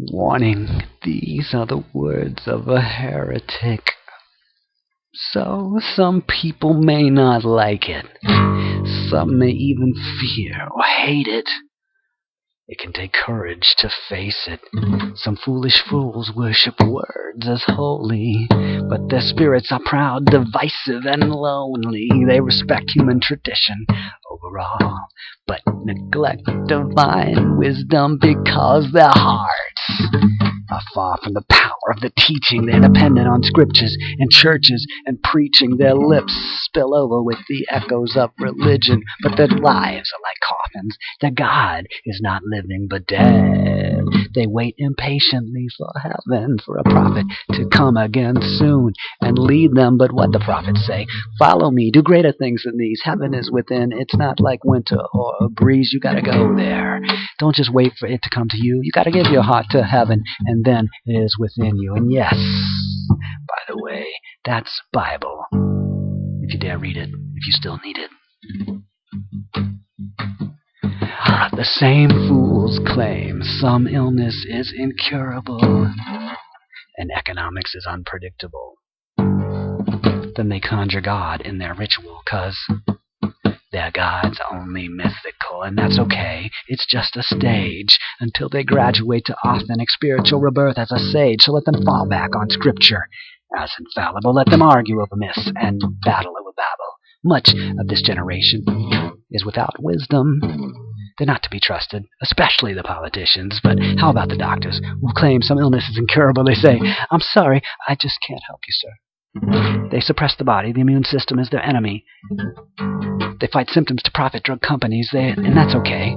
Warning, these are the words of a heretic. So some people may not like it. Some may even fear or hate it. It can take courage to face it. Some foolish fools worship words as holy, but their spirits are proud, divisive, and lonely. They respect human tradition overall, but neglect divine wisdom because their hearts are far from the power of the teaching. They're dependent on scriptures and churches and preaching. Their lips spill over with the echoes of religion, but their lives are like coffins. Their God is not living but dead. They wait impatiently for heaven, for a prophet to come again soon and lead them. But what the prophets say: follow me, do greater things than these. Heaven is within. It's not like winter or a breeze. You gotta go there. Don't just wait for it to come to you. You gotta give your heart to heaven, and then it is within you. And yes, by the way, that's Bible. If you dare read it, if you still need it. The same fools claim some illness is incurable and economics is unpredictable. Then they conjure God in their ritual, 'cause their God's only mythical, and that's okay. It's just a stage until they graduate to authentic spiritual rebirth as a sage. So let them fall back on scripture as infallible. Let them argue over myths and battle over Babel. Much of this generation is without wisdom. They're not to be trusted, especially the politicians. But how about the doctors who claim some illness is incurable? They say, I'm sorry, I just can't help you, sir. They suppress the body. The immune system is their enemy. They fight symptoms to profit drug companies, and that's okay.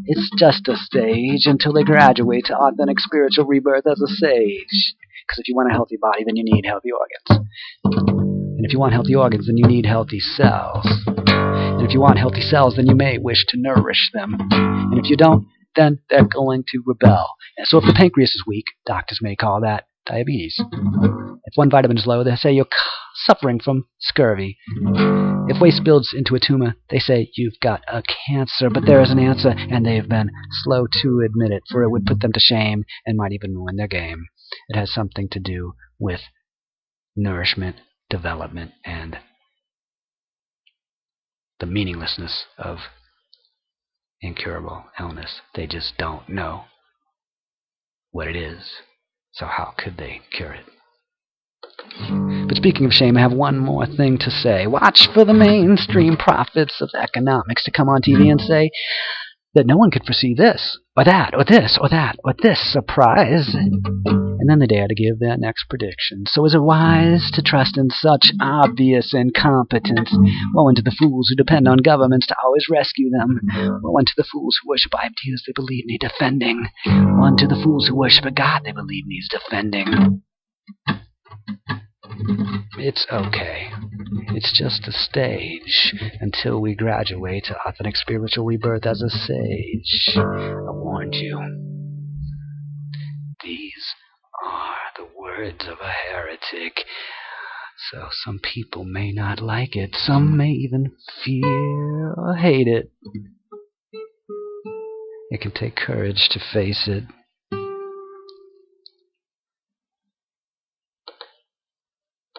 It's just a stage until they graduate to authentic spiritual rebirth as a sage. Because if you want a healthy body, then you need healthy organs. And if you want healthy organs, then you need healthy cells. And if you want healthy cells, then you may wish to nourish them. And if you don't, then they're going to rebel. And so if the pancreas is weak, doctors may call that diabetes. If one vitamin is low, they say you're suffering from scurvy. If waste builds into a tumor, they say you've got a cancer. But there is an answer, and they've been slow to admit it, for it would put them to shame and might even ruin their game. It has something to do with nourishment, development, and the meaninglessness of incurable illness. They just don't know what it is. So how could they cure it? But speaking of shame, I have one more thing to say. Watch for the mainstream prophets of economics to come on TV and say that no one could foresee this, or that, or this, or that, or this surprise. And then they dare to give their next prediction. So is it wise to trust in such obvious incompetence? Woe unto the fools who depend on governments to always rescue them. Woe unto the fools who worship ideas they believe need defending. Woe unto the fools who worship a God they believe needs defending. It's okay. It's just a stage until we graduate to authentic spiritual rebirth as a sage. I warned you. These are the words of a heretic. So some people may not like it. Some may even fear or hate it. It can take courage to face it.